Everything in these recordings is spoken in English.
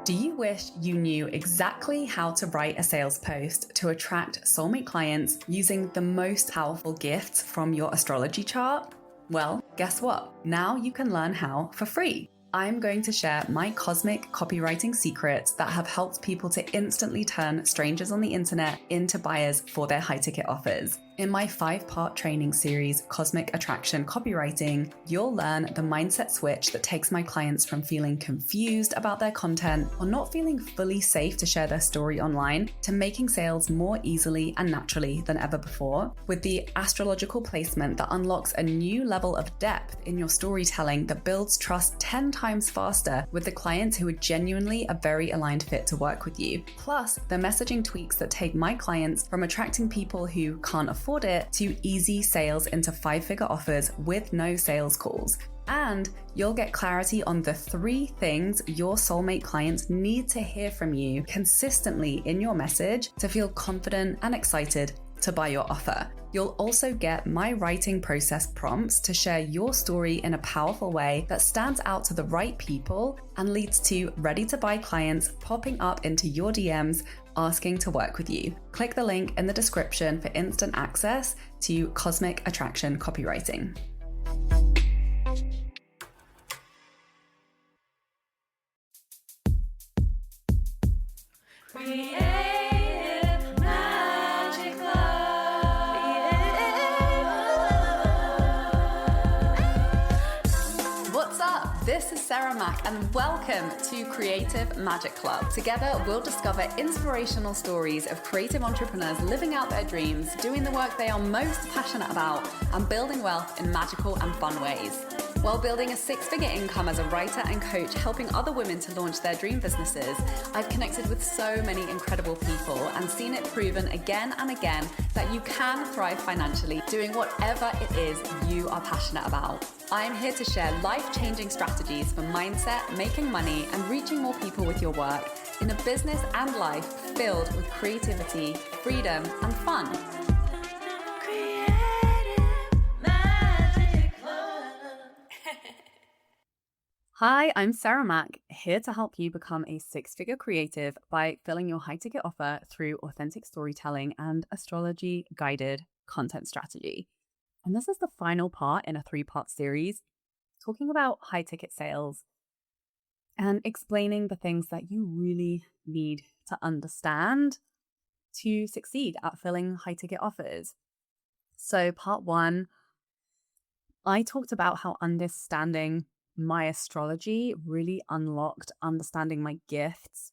Do you wish you knew exactly how to write a sales post to attract soulmate clients using the most powerful gifts from your astrology chart? Well, guess what? Now you can learn how for free. I'm going to share my cosmic copywriting secrets that have helped people to instantly turn strangers on the internet into buyers for their high-ticket offers. In my 5-part training series, Cosmic Attraction Copywriting, you'll learn the mindset switch that takes my clients from feeling confused about their content or not feeling fully safe to share their story online to making sales more easily and naturally than ever before, with the astrological placement that unlocks a new level of depth in your storytelling that builds trust 10 times faster with the clients who are genuinely a very aligned fit to work with you. Plus, the messaging tweaks that take my clients from attracting people who can't afford it to easy sales into 5-figure offers with no sales calls. And you'll get clarity on the 3 things your soulmate clients need to hear from you consistently in your message to feel confident and excited to buy your offer. You'll also get my writing process prompts to share your story in a powerful way that stands out to the right people and leads to ready to buy clients popping up into your DMs asking to work with you. Click the link in the description for instant access to Cosmic Attraction Copywriting. This is Sarah Mack and welcome to Creative Magic Club. Together, we'll discover inspirational stories of creative entrepreneurs living out their dreams, doing the work they are most passionate about, and building wealth in magical and fun ways. While building a 6-figure income as a writer and coach, helping other women to launch their dream businesses, I've connected with so many incredible people and seen it proven again and again that you can thrive financially doing whatever it is you are passionate about. I'm here to share life-changing strategies for mindset, making money, and reaching more people with your work in a business and life filled with creativity, freedom, and fun. Hi, I'm Sarah Mack, here to help you become a 6-figure creative by filling your high-ticket offer through authentic storytelling and astrology-guided content strategy. And this is the final part in a 3-part series talking about high-ticket sales and explaining the things that you really need to understand to succeed at filling high-ticket offers. So part 1, I talked about how understanding my astrology really unlocked understanding my gifts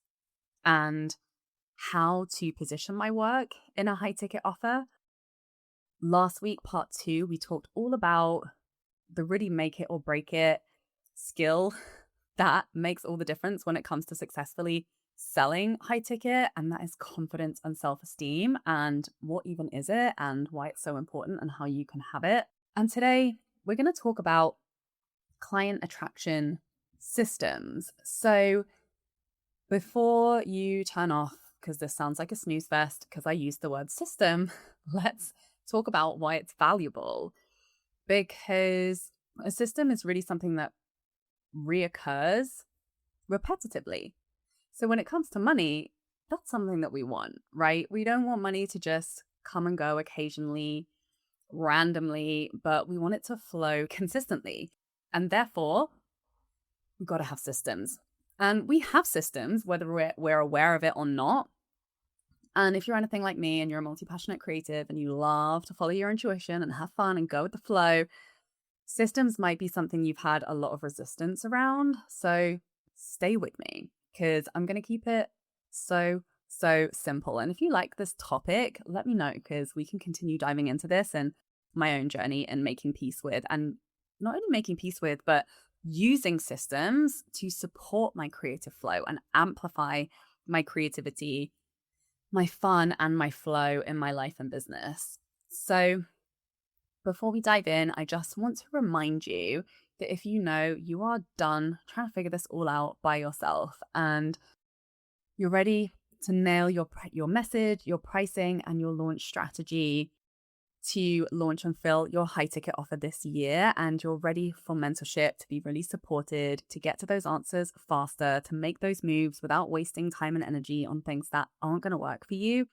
and how to position my work in a high-ticket offer. Last week, part 2, we talked all about the really make it or break it skill that makes all the difference when it comes to successfully selling high ticket, and that is confidence and self-esteem, and what even is it and why it's so important and how you can have it. And today we're going to talk about client attraction systems. So before you turn off, because this sounds like a snooze fest because I used the word system, let's talk about why it's valuable. Because a system is really something that reoccurs repetitively. So when it comes to money, that's something that we want, right? We don't want money to just come and go occasionally, randomly, but we want it to flow consistently. And therefore, we've got to have systems. And we have systems, whether we're aware of it or not. And if you're anything like me and you're a multi-passionate creative and you love to follow your intuition and have fun and go with the flow, systems might be something you've had a lot of resistance around. So stay with me because I'm going to keep it so simple. And if you like this topic, let me know because we can continue diving into this and my own journey and making peace with, and not only making peace with, but using systems to support my creative flow and amplify my creativity, my fun, and my flow in my life and business. So before we dive in, I just want to remind you that if you know you are done trying to figure this all out by yourself and you're ready to nail your message, your pricing, and your launch strategy, to launch and fill your high ticket offer this year and you're ready for mentorship, to be really supported, to get to those answers faster, to make those moves without wasting time and energy on things that aren't going to work for you,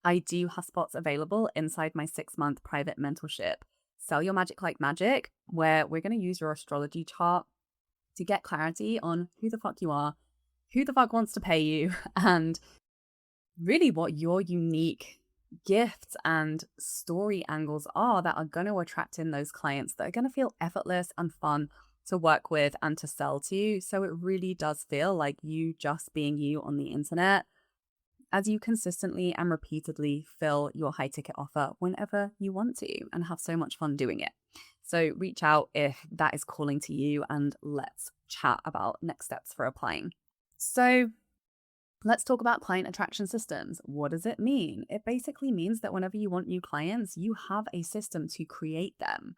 I do have spots available inside my 6-month private mentorship, Sell Your Magic Like Magic, where we're going to use your astrology chart to get clarity on who the fuck you are, who the fuck wants to pay you, and really what your unique gifts and story angles are that are going to attract in those clients that are going to feel effortless and fun to work with and to sell to. So it really does feel like you just being you on the internet as you consistently and repeatedly fill your high ticket offer whenever you want to and have so much fun doing it. So reach out if that is calling to you and let's chat about next steps for applying. So let's talk about client attraction systems. What does it mean? It basically means that whenever you want new clients, you have a system to create them.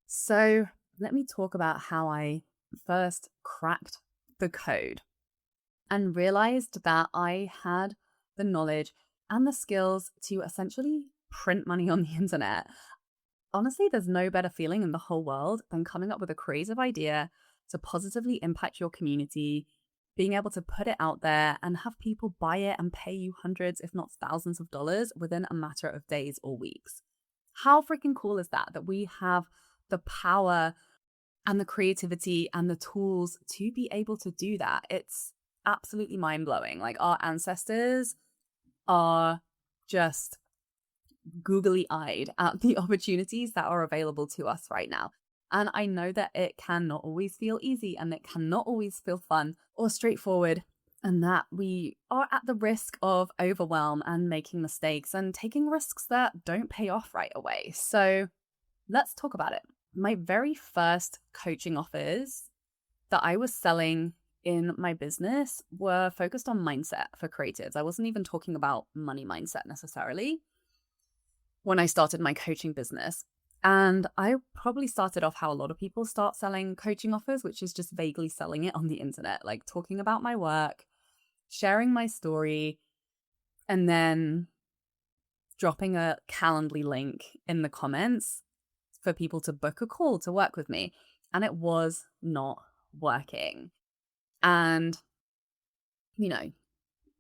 So let me talk about how I first cracked the code and realized that I had the knowledge and the skills to essentially print money on the internet. Honestly, there's no better feeling in the whole world than coming up with a creative idea to positively impact your community, being able to put it out there and have people buy it and pay you hundreds, if not thousands of dollars within a matter of days or weeks. How freaking cool is that? That we have the power and the creativity and the tools to be able to do that. It's absolutely mind-blowing. Like, our ancestors are just googly-eyed at the opportunities that are available to us right now. And I know that it cannot always feel easy and it cannot always feel fun or straightforward, and that we are at the risk of overwhelm and making mistakes and taking risks that don't pay off right away. So let's talk about it. My very first coaching offers that I was selling in my business were focused on mindset for creatives. I wasn't even talking about money mindset necessarily when I started my coaching business. And I probably started off how a lot of people start selling coaching offers, which is just vaguely selling it on the internet, like talking about my work, sharing my story, and then dropping a Calendly link in the comments for people to book a call to work with me. And it was not working. And,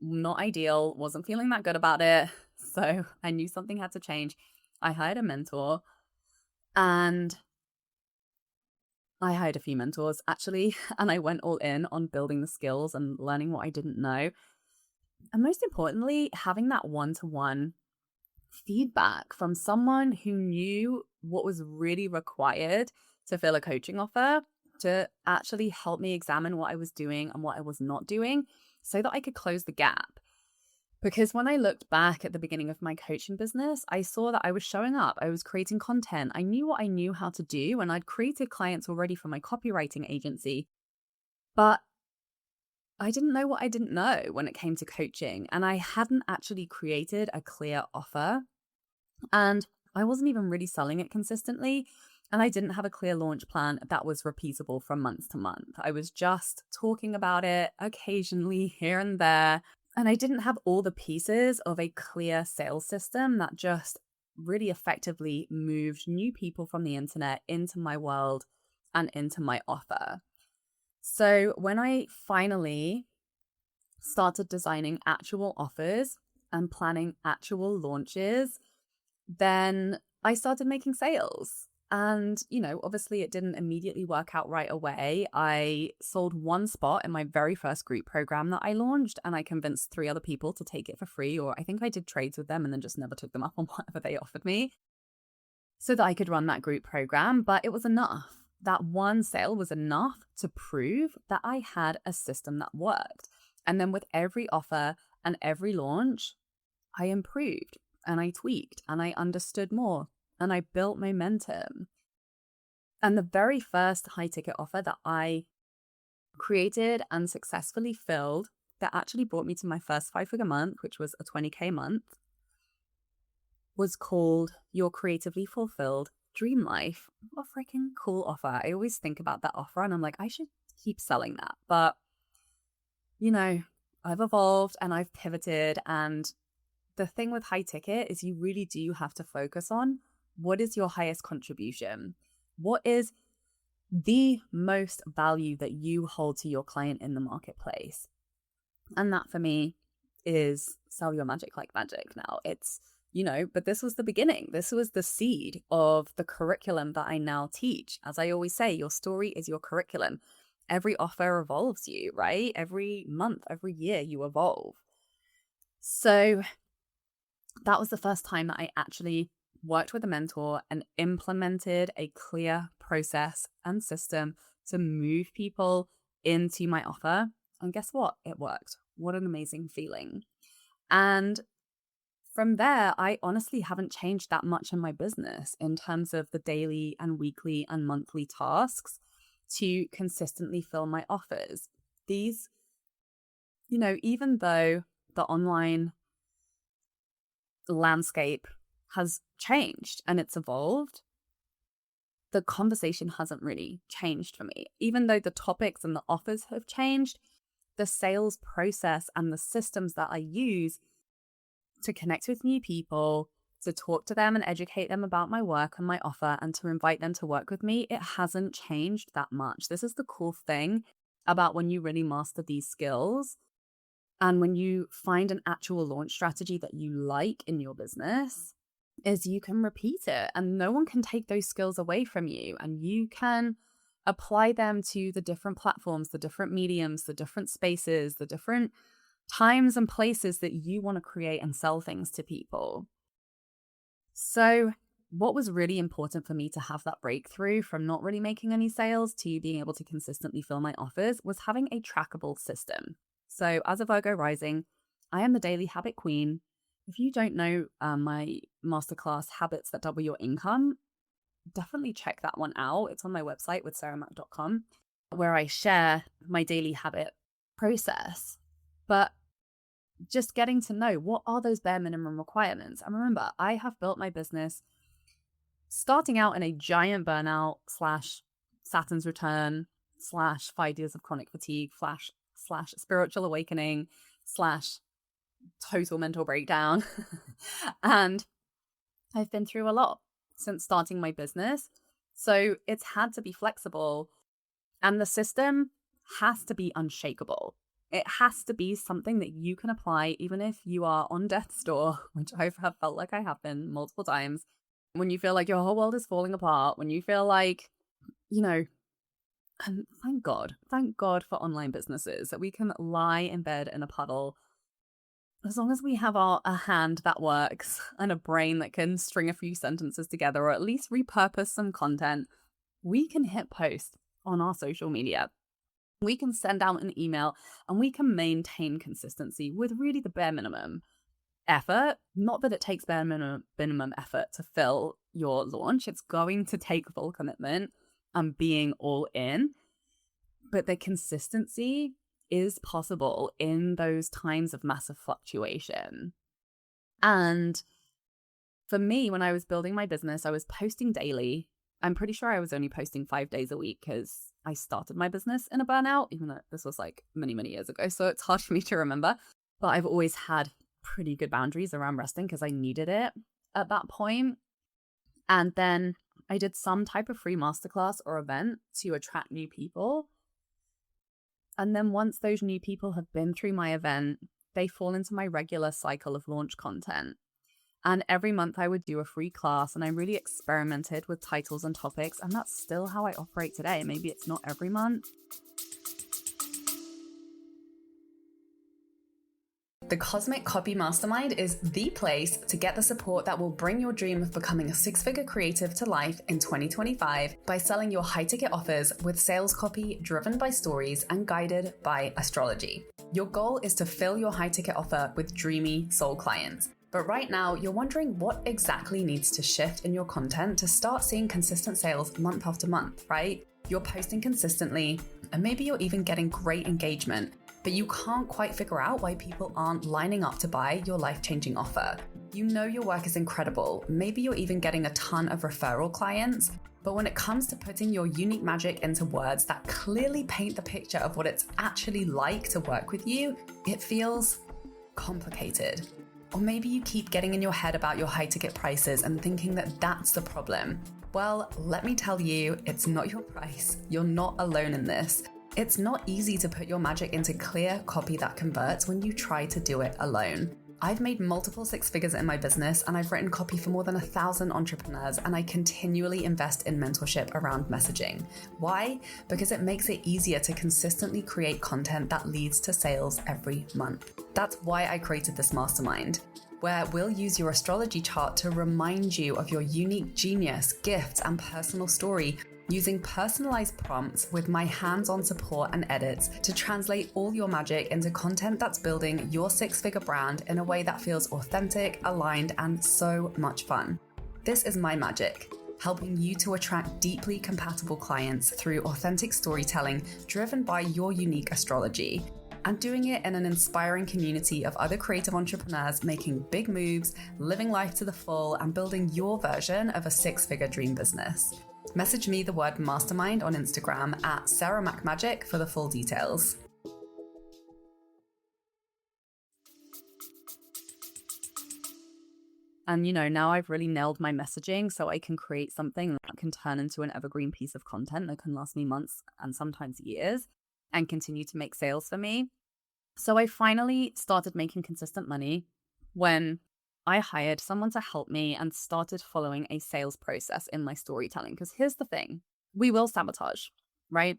not ideal, wasn't feeling that good about it. So I knew something had to change. I hired a mentor. And I hired a few mentors, actually, and I went all in on building the skills and learning what I didn't know. And most importantly, having that one-to-one feedback from someone who knew what was really required to fill a coaching offer, to actually help me examine what I was doing and what I was not doing so that I could close the gap. Because when I looked back at the beginning of my coaching business, I saw that I was showing up, I was creating content, I knew what I knew how to do, and I'd created clients already for my copywriting agency. But I didn't know what I didn't know when it came to coaching, and I hadn't actually created a clear offer, and I wasn't even really selling it consistently, and I didn't have a clear launch plan that was repeatable from month to month. I was just talking about it occasionally here and there. And I didn't have all the pieces of a clear sales system that just really effectively moved new people from the internet into my world and into my offer. So when I finally started designing actual offers and planning actual launches, then I started making sales. And, obviously it didn't immediately work out right away. I sold one spot in my very first group program that I launched, and I convinced 3 other people to take it for free, or I think I did trades with them and then just never took them up on whatever they offered me so that I could run that group program. But it was enough. That one sale was enough to prove that I had a system that worked. And then with every offer and every launch, I improved and I tweaked and I understood more. And I built momentum. And the very first high ticket offer that I created and successfully filled that actually brought me to my first 5-figure month, which was a 20K month, was called Your Creatively Fulfilled Dream Life. What a freaking cool offer. I always think about that offer and I'm like, I should keep selling that. But, I've evolved and I've pivoted, and the thing with high ticket is you really do have to focus on what is your highest contribution? What is the most value that you hold to your client in the marketplace? And that for me is sell your magic like magic. Now it's, but this was the beginning. This was the seed of the curriculum that I now teach. As I always say, your story is your curriculum. Every offer evolves you, right? Every month, every year you evolve. So that was the first time that I actually worked with a mentor and implemented a clear process and system to move people into my offer. And guess what? It worked. What an amazing feeling. And from there, I honestly haven't changed that much in my business in terms of the daily and weekly and monthly tasks to consistently fill my offers. These, even though the online landscape has changed and it's evolved, the conversation hasn't really changed for me. Even though the topics and the offers have changed, the sales process and the systems that I use to connect with new people, to talk to them and educate them about my work and my offer, and to invite them to work with me, it hasn't changed that much. This is the cool thing about when you really master these skills. And when you find an actual launch strategy that you like in your business, is you can repeat it and no one can take those skills away from you. And you can apply them to the different platforms, the different mediums, the different spaces, the different times and places that you want to create and sell things to people. So what was really important for me to have that breakthrough from not really making any sales to being able to consistently fill my offers was having a trackable system. So as a Virgo rising, I am the daily habit queen. If you don't know my masterclass, Habits That Double Your Income, definitely check that one out. It's on my website with sarahmac.com, where I share my daily habit process. But just getting to know what are those bare minimum requirements. And remember, I have built my business starting out in a giant burnout / Saturn's return / 5 years of chronic fatigue / spiritual awakening / total mental breakdown. And I've been through a lot since starting my business. So it's had to be flexible, and the system has to be unshakable. It has to be something that you can apply even if you are on death's door, which I have felt like I have been multiple times. When you feel like your whole world is falling apart, when you feel like, and thank God for online businesses that we can lie in bed in a puddle. As long as we have a hand that works and a brain that can string a few sentences together or at least repurpose some content, we can hit post on our social media. We can send out an email and we can maintain consistency with really the bare minimum effort. Not that it takes bare minimum effort to fill your launch. It's going to take full commitment and being all in. But the consistency is possible in those times of massive fluctuation. And for me, when I was building my business, I was posting daily. I'm pretty sure I was only posting 5 days a week because I started my business in a burnout, even though this was like many, many years ago. So it's hard for me to remember. But I've always had pretty good boundaries around resting because I needed it at that point. And then I did some type of free masterclass or event to attract new people. And then once those new people have been through my event, they fall into my regular cycle of launch content. And every month I would do a free class, and I really experimented with titles and topics. And that's still how I operate today. Maybe it's not every month. The Cosmic Copy Mastermind is the place to get the support that will bring your dream of becoming a six-figure creative to life in 2025 by selling your high-ticket offers with sales copy driven by stories and guided by astrology. Your goal is to fill your high-ticket offer with dreamy soul clients. But right now, you're wondering what exactly needs to shift in your content to start seeing consistent sales month after month, right? You're posting consistently, and maybe you're even getting great engagement, but you can't quite figure out why people aren't lining up to buy your life-changing offer. You know your work is incredible. Maybe you're even getting a ton of referral clients, but when it comes to putting your unique magic into words that clearly paint the picture of what it's actually like to work with you, it feels complicated. Or maybe you keep getting in your head about your high ticket prices and thinking that that's the problem. Well, let me tell you, it's not your price. You're not alone in this. It's not easy to put your magic into clear copy that converts when you try to do it alone. I've made multiple six figures in my business, and I've written copy for more than 1,000 entrepreneurs, and I continually invest in mentorship around messaging. Why? Because it makes it easier to consistently create content that leads to sales every month. That's why I created this mastermind, where we'll use your astrology chart to remind you of your unique genius, gifts, and personal story, using personalized prompts with my hands-on support and edits to translate all your magic into content that's building your six-figure brand in a way that feels authentic, aligned, and so much fun. This is my magic, helping you to attract deeply compatible clients through authentic storytelling driven by your unique astrology, and doing it in an inspiring community of other creative entrepreneurs making big moves, living life to the full, and building your version of a six-figure dream business. Message me the word mastermind on Instagram at sarahmacmagic for the full details. And now I've really nailed my messaging so I can create something that can turn into an evergreen piece of content that can last me months and sometimes years and continue to make sales for me. So I finally started making consistent money when I hired someone to help me and started following a sales process in my storytelling. Because here's the thing, we will sabotage, right?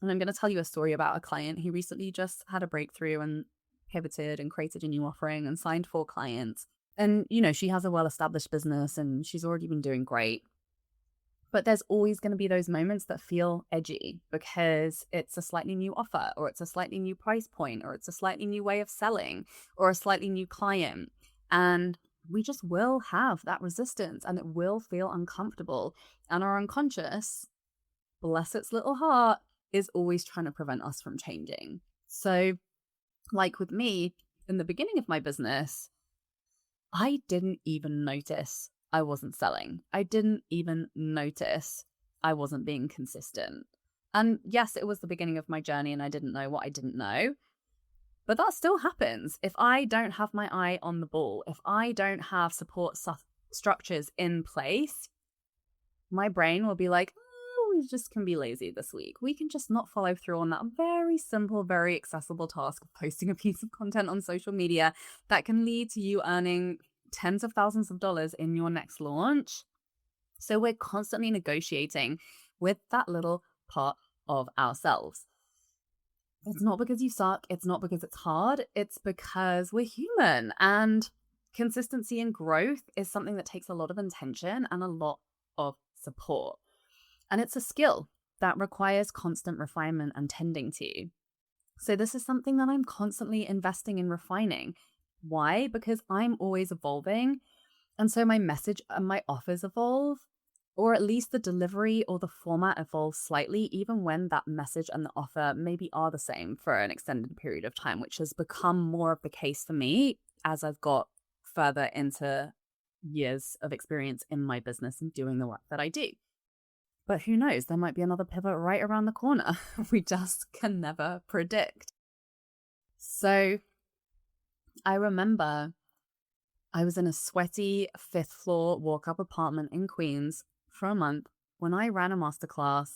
And I'm going to tell you a story about a client. He recently just had a breakthrough and pivoted and created a new offering and signed 4 clients. And, she has a well-established business and she's already been doing great. But there's always going to be those moments that feel edgy because it's a slightly new offer, or it's a slightly new price point, or it's a slightly new way of selling, or a slightly new client. And we just will have that resistance and it will feel uncomfortable. And our unconscious, bless its little heart, is always trying to prevent us from changing. So like with me, in the beginning of my business, I didn't even notice I wasn't selling. I didn't even notice I wasn't being consistent. And yes, it was the beginning of my journey and I didn't know what I didn't know. But that still happens. If I don't have my eye on the ball, if I don't have support structures in place, my brain will be like, we just can be lazy this week. We can just not follow through on that very simple, very accessible task of posting a piece of content on social media that can lead to you earning tens of thousands of dollars in your next launch. So we're constantly negotiating with that little part of ourselves. It's not because you suck. It's not because it's hard. It's because we're human, and consistency and growth is something that takes a lot of intention and a lot of support. And it's a skill that requires constant refinement and tending to. So this is something that I'm constantly investing in refining. Why? Because I'm always evolving. And so my message and my offers evolve, or at least the delivery or the format evolves slightly, even when that message and the offer maybe are the same for an extended period of time, which has become more of the case for me as I've got further into years of experience in my business and doing the work that I do. But who knows, there might be another pivot right around the corner. We just can never predict. So I remember I was in a sweaty 5th floor walk-up apartment in Queens for a month when I ran a masterclass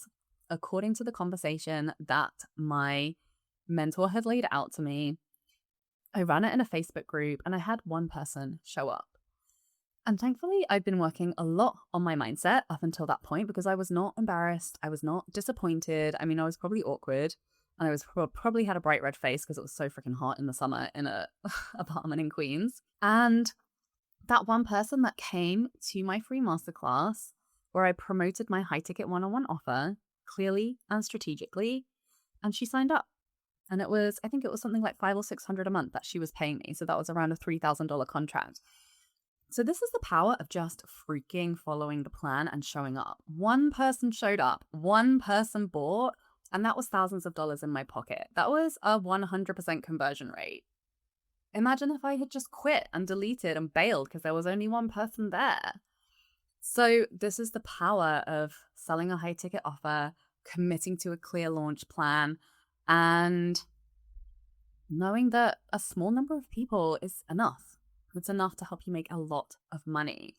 according to the conversation that my mentor had laid out to me. I ran it in a Facebook group and I had one person show up. And thankfully, I've been working a lot on my mindset up until that point because I was not embarrassed. I was not disappointed. I mean, I was probably awkward and I was probably had a bright red face because it was so freaking hot in the summer in a apartment in Queens. And that one person that came to my free masterclass where I promoted my high ticket one-on-one offer clearly and strategically, and she signed up. And I think it was something like $500 or $600 a month that she was paying me. So that was around a $3,000 contract. So this is the power of just freaking following the plan and showing up. One person showed up, one person bought, and that was thousands of dollars in my pocket. That was a 100% conversion rate. Imagine if I had just quit and deleted and bailed because there was only one person there. So this is the power of selling a high ticket offer, committing to a clear launch plan, and knowing that a small number of people is enough. It's enough to help you make a lot of money.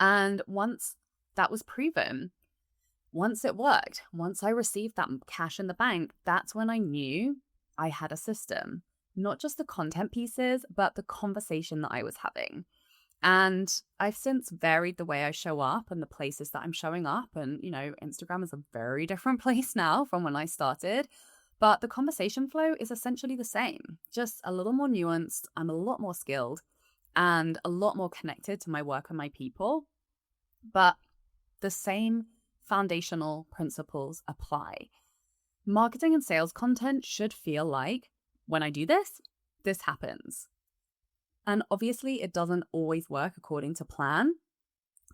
And once that was proven, once it worked, once I received that cash in the bank, that's when I knew I had a system, not just the content pieces, but the conversation that I was having. And I've since varied the way I show up and the places that I'm showing up. And, Instagram is a very different place now from when I started. But the conversation flow is essentially the same, just a little more nuanced. I'm a lot more skilled and a lot more connected to my work and my people. But the same foundational principles apply. Marketing and sales content should feel like, when I do this, this happens. And obviously, it doesn't always work according to plan,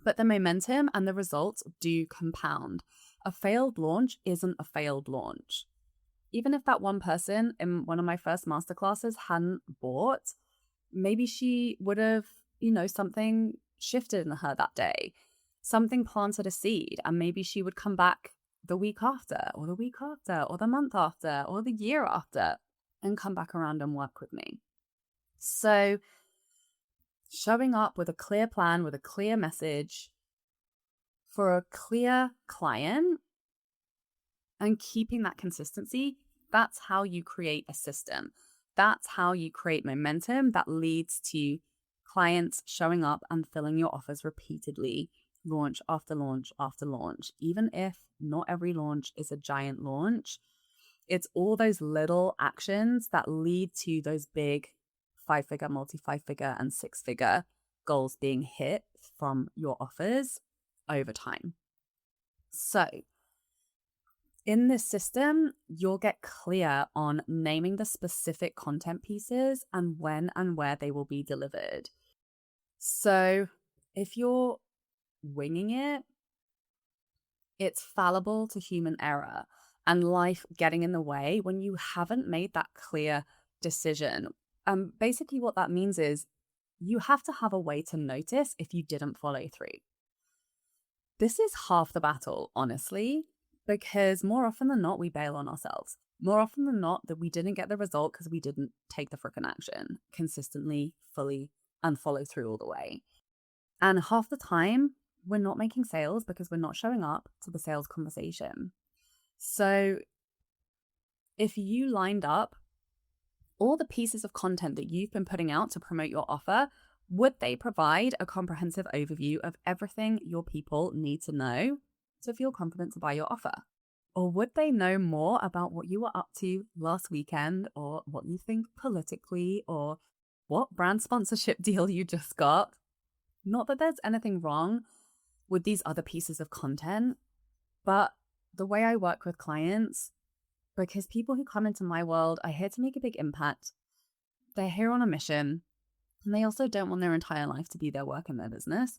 but the momentum and the results do compound. A failed launch isn't a failed launch. Even if that one person in one of my first masterclasses hadn't bought, maybe she would have, something shifted in her that day. Something planted a seed, and maybe she would come back the week after, or the week after, or the month after, or the year after, and come back around and work with me. So showing up with a clear plan, with a clear message for a clear client and keeping that consistency, that's how you create a system. That's how you create momentum that leads to clients showing up and filling your offers repeatedly, launch after launch after launch. Even if not every launch is a giant launch, it's all those little actions that lead to those big 5-figure, multi-5-figure, and 6-figure goals being hit from your offers over time. So in this system, you'll get clear on naming the specific content pieces and when and where they will be delivered. So if you're winging it, it's fallible to human error and life getting in the way when you haven't made that clear decision. Basically what that means is you have to have a way to notice if you didn't follow through. This is half the battle, honestly, because more often than not, we bail on ourselves. More often than not, that we didn't get the result because we didn't take the frickin' action consistently, fully, and follow through all the way. And half the time, we're not making sales because we're not showing up to the sales conversation. So if you lined up all the pieces of content that you've been putting out to promote your offer, would they provide a comprehensive overview of everything your people need to know to feel confident to buy your offer? Or would they know more about what you were up to last weekend, or what you think politically, or what brand sponsorship deal you just got? Not that there's anything wrong with these other pieces of content, but the way I work with clients, because people who come into my world are here to make a big impact. They're here on a mission, and they also don't want their entire life to be their work and their business.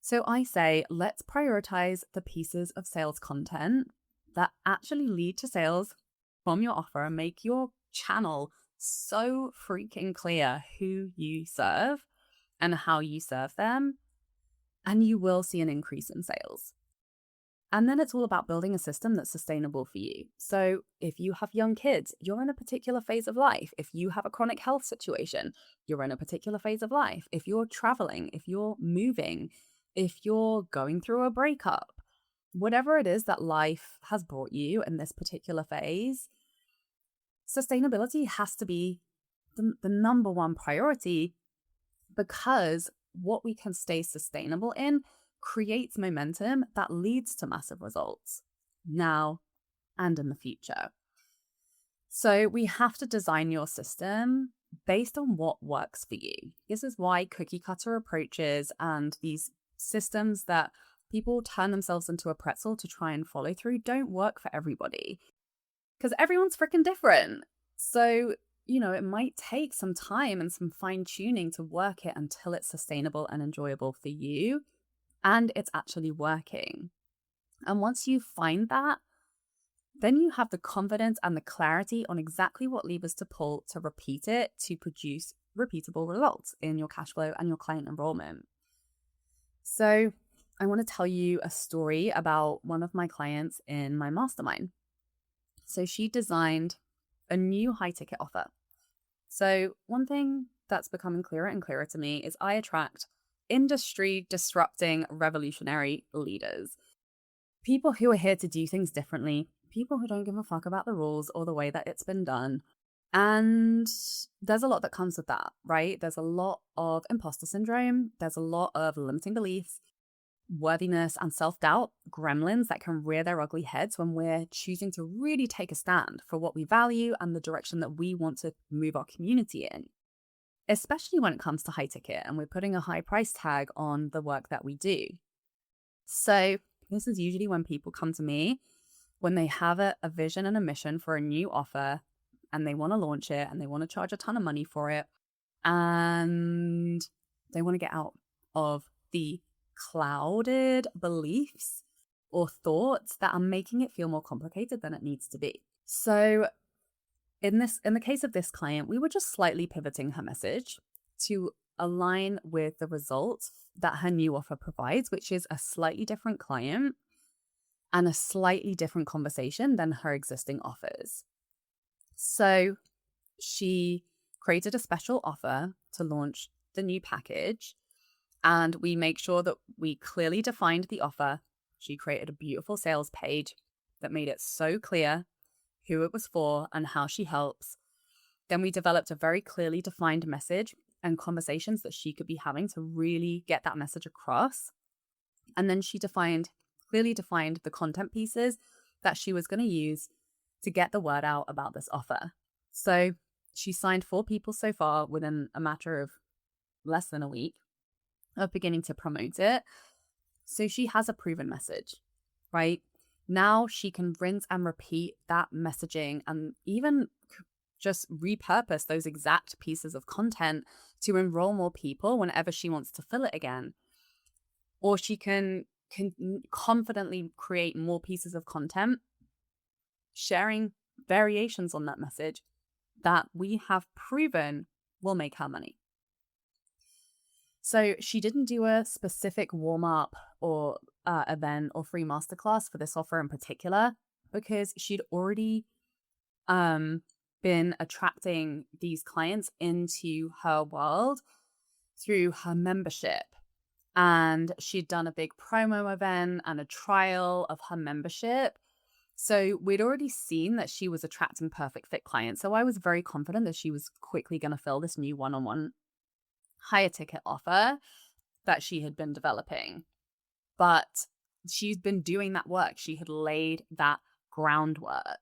So I say, let's prioritize the pieces of sales content that actually lead to sales from your offer and make your channel so freaking clear who you serve and how you serve them, and you will see an increase in sales. And then it's all about building a system that's sustainable for you. So if you have young kids, you're in a particular phase of life. If you have a chronic health situation, you're in a particular phase of life. If you're traveling, if you're moving, if you're going through a breakup, whatever it is that life has brought you in this particular phase, sustainability has to be the number one priority, because what we can stay sustainable in creates momentum that leads to massive results now and in the future. So we have to design your system based on what works for you. This is why cookie cutter approaches and these systems that people turn themselves into a pretzel to try and follow through don't work for everybody, because everyone's freaking different. So, it might take some time and some fine tuning to work it until it's sustainable and enjoyable for you and it's actually working. And once you find that, then you have the confidence and the clarity on exactly what levers to pull to repeat it to produce repeatable results in your cash flow and your client enrollment. So I want to tell you a story about one of my clients in my mastermind. So she designed a new high ticket offer. So one thing that's becoming clearer and clearer to me is I attract industry disrupting revolutionary leaders. People who are here to do things differently, people who don't give a fuck about the rules or the way that it's been done. And there's a lot that comes with that, right? There's a lot of imposter syndrome. There's a lot of limiting beliefs, worthiness, and self-doubt, gremlins that can rear their ugly heads when we're choosing to really take a stand for what we value and the direction that we want to move our community in, especially when it comes to high ticket and we're putting a high price tag on the work that we do. So this is usually when people come to me when they have a vision and a mission for a new offer and they want to launch it and they want to charge a ton of money for it and they want to get out of the clouded beliefs or thoughts that are making it feel more complicated than it needs to be. So in the case of this client, we were just slightly pivoting her message to align with the results that her new offer provides, which is a slightly different client and a slightly different conversation than her existing offers. So she created a special offer to launch the new package, and we make sure that we clearly defined the offer. She created a beautiful sales page that made it so clear who it was for and how she helps. Then we developed a very clearly defined message and conversations that she could be having to really get that message across. And then she clearly defined the content pieces that she was going to use to get the word out about this offer. So she signed 4 people so far within a matter of less than a week of beginning to promote it. So she has a proven message, right? Now she can rinse and repeat that messaging and even just repurpose those exact pieces of content to enroll more people whenever she wants to fill it again. Or she can confidently create more pieces of content, sharing variations on that message that we have proven will make her money. So she didn't do a specific warm-up or event or free masterclass for this offer in particular because she'd already been attracting these clients into her world through her membership. And she'd done a big promo event and a trial of her membership. So we'd already seen that she was attracting perfect fit clients. So I was very confident that she was quickly going to fill this new one-on-one higher ticket offer that she had been developing. But she's been doing that work. She had laid that groundwork.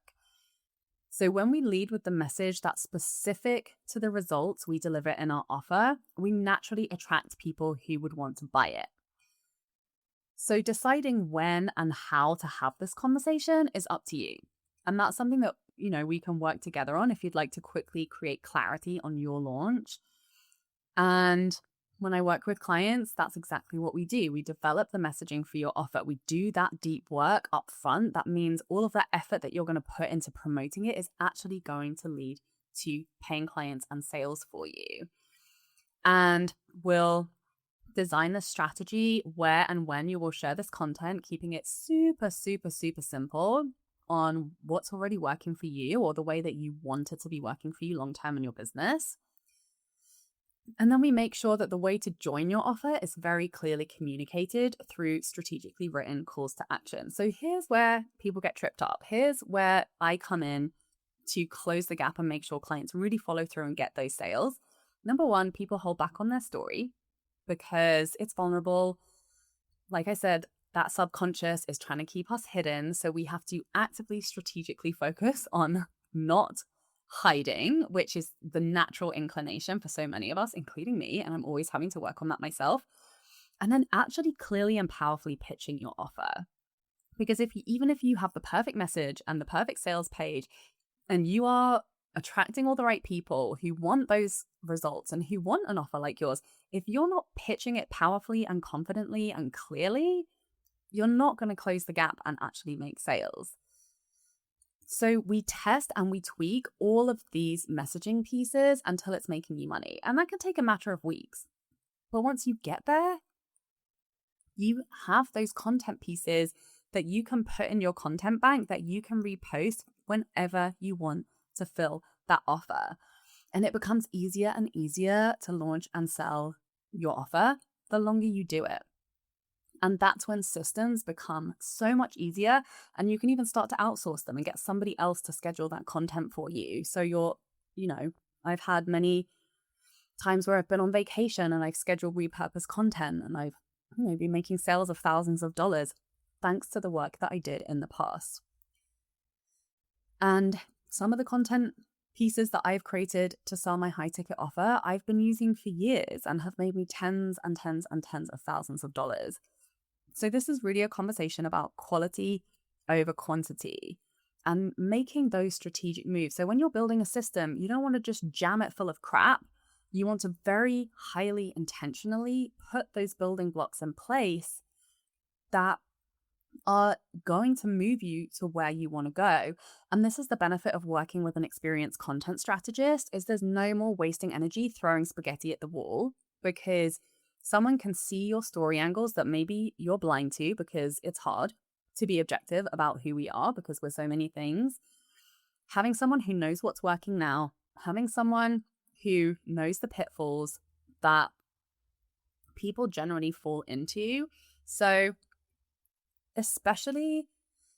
So when we lead with the message that's specific to the results we deliver in our offer, we naturally attract people who would want to buy it. So deciding when and how to have this conversation is up to you. And that's something that, we can work together on if you'd like to quickly create clarity on your launch. And when I work with clients, that's exactly what we do. We develop the messaging for your offer. We do that deep work up front. That means all of that effort that you're going to put into promoting it is actually going to lead to paying clients and sales for you. And we'll design the strategy where and when you will share this content, keeping it super, super, super simple on what's already working for you or the way that you want it to be working for you long-term in your business. And then we make sure that the way to join your offer is very clearly communicated through strategically written calls to action. So here's where people get tripped up. Here's where I come in to close the gap and make sure clients really follow through and get those sales. Number one, people hold back on their story because it's vulnerable. Like I said, that subconscious is trying to keep us hidden. So we have to actively strategically focus on not hiding, which is the natural inclination for so many of us, including me. And I'm always having to work on that myself. And then actually clearly and powerfully pitching your offer. Because even if you have the perfect message and the perfect sales page and you are attracting all the right people who want those results and who want an offer like yours, if you're not pitching it powerfully and confidently and clearly, you're not going to close the gap and actually make sales. So we test and we tweak all of these messaging pieces until it's making you money. And that can take a matter of weeks. But once you get there, you have those content pieces that you can put in your content bank that you can repost whenever you want to fill that offer. And it becomes easier and easier to launch and sell your offer the longer you do it. And that's when systems become so much easier, and you can even start to outsource them and get somebody else to schedule that content for you. So I've had many times where I've been on vacation and I've scheduled repurposed content, and I've been making sales of thousands of dollars thanks to the work that I did in the past. And some of the content pieces that I've created to sell my high ticket offer, I've been using for years and have made me tens and tens and tens of thousands of dollars. So this is really a conversation about quality over quantity and making those strategic moves. So when you're building a system, you don't want to just jam it full of crap. You want to very highly intentionally put those building blocks in place that are going to move you to where you want to go. And this is the benefit of working with an experienced content strategist, is there's no more wasting energy throwing spaghetti at the wall, because someone can see your story angles that maybe you're blind to, because it's hard to be objective about who we are because we're so many things. Having someone who knows what's working now, having someone who knows the pitfalls that people generally fall into. So especially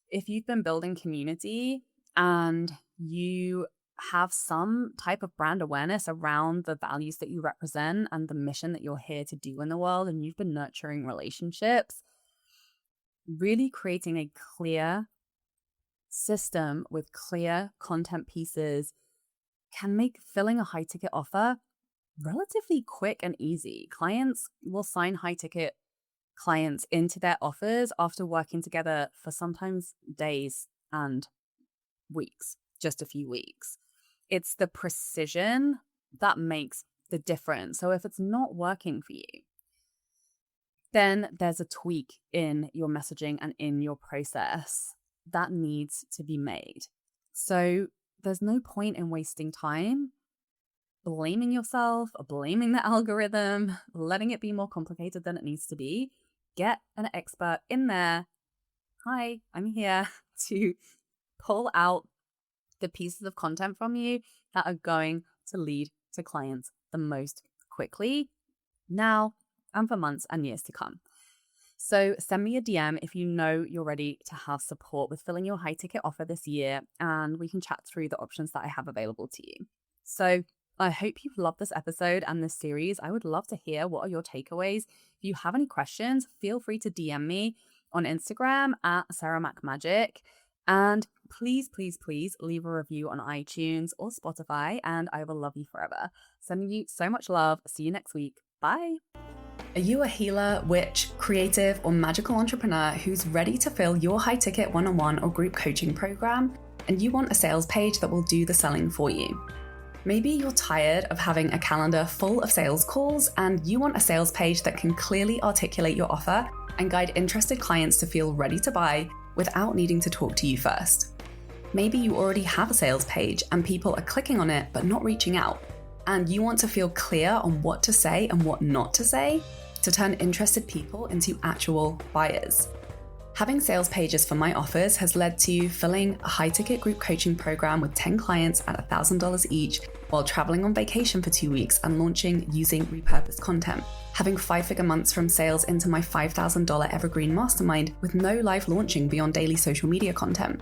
if you've been building community and you have some type of brand awareness around the values that you represent and the mission that you're here to do in the world, and you've been nurturing relationships, really creating a clear system with clear content pieces can make filling a high ticket offer relatively quick and easy. Clients will sign high ticket clients into their offers after working together for sometimes days and weeks, just a few weeks. It's the precision that makes the difference. So if it's not working for you, then there's a tweak in your messaging and in your process that needs to be made. So there's no point in wasting time blaming yourself or blaming the algorithm, letting it be more complicated than it needs to be. Get an expert in there. Hi, I'm here to pull out the pieces of content from you that are going to lead to clients the most quickly now and for months and years to come. So send me a DM if you know you're ready to have support with filling your high ticket offer this year, and we can chat through the options that I have available to you. So I hope you've loved this episode and this series. I would love to hear what are your takeaways. If you have any questions, feel free to DM me on Instagram at SarahMacMagic. And please, please, please leave a review on iTunes or Spotify, and I will love you forever. Sending you so much love. See you next week. Bye. Are you a healer, witch, creative, or magical entrepreneur who's ready to fill your high-ticket one-on-one or group coaching program, and you want a sales page that will do the selling for you? Maybe you're tired of having a calendar full of sales calls, and you want a sales page that can clearly articulate your offer and guide interested clients to feel ready to buy without needing to talk to you first. Maybe you already have a sales page and people are clicking on it but not reaching out, and you want to feel clear on what to say and what not to say to turn interested people into actual buyers. Having sales pages for my offers has led to filling a high-ticket group coaching program with 10 clients at $1,000 each while traveling on vacation for 2 weeks and launching using repurposed content. Having 5-figure months from sales into my $5,000 evergreen mastermind with no live launching beyond daily social media content.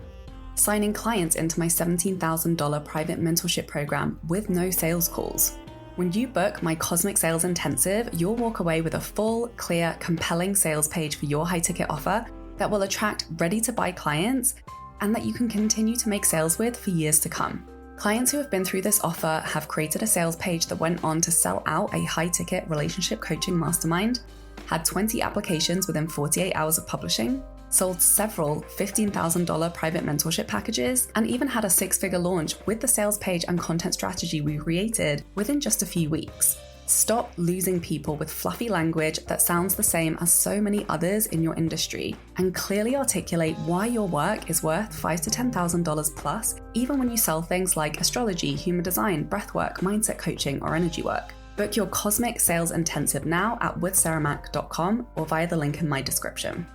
Signing clients into my $17,000 private mentorship program with no sales calls. When you book my Cosmic Sales Intensive, you'll walk away with a full, clear, compelling sales page for your high-ticket offer that will attract ready-to-buy clients and that you can continue to make sales with for years to come. Clients who have been through this offer have created a sales page that went on to sell out a high-ticket relationship coaching mastermind, had 20 applications within 48 hours of publishing, sold several $15,000 private mentorship packages, and even had a 6-figure launch with the sales page and content strategy we created within just a few weeks. Stop losing people with fluffy language that sounds the same as so many others in your industry, and clearly articulate why your work is worth $5,000 to $10,000 plus, even when you sell things like astrology, human design, breathwork, mindset coaching, or energy work. Book your Cosmic Sales Intensive now at withsarahmac.com or via the link in my description.